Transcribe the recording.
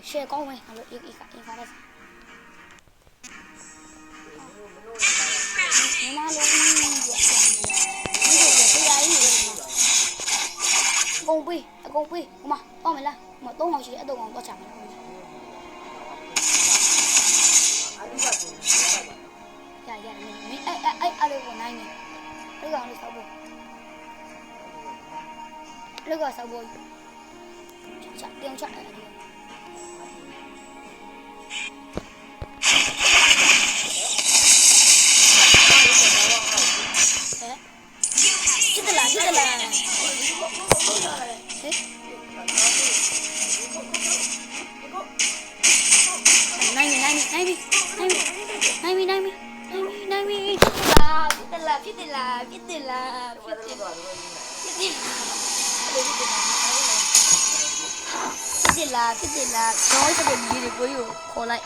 share ကောင်းမယ်အဲ့လိုအင်ကားတဲ့မမလုံးရပြန်နေတယ်ဒီလိုရတရားကြီးအကုန်ပေးဟိုမှာတော့မလားဟိုမှာ3အောင်ရှိတယ်အတော့ကောင်တော့ချမယ်ရတယ်မင်းအဲ့လိုကိုနိုင်နေလောက်ကောင်လေးစောက်ဖို့လောက်ကစောက်ဖို့ချတောင်းချအဲ့ဒီဖြစ်လာနိုင်ပြီဖြစ်လာတော့စတဲ့ဒီကိုခေါ်လိုက်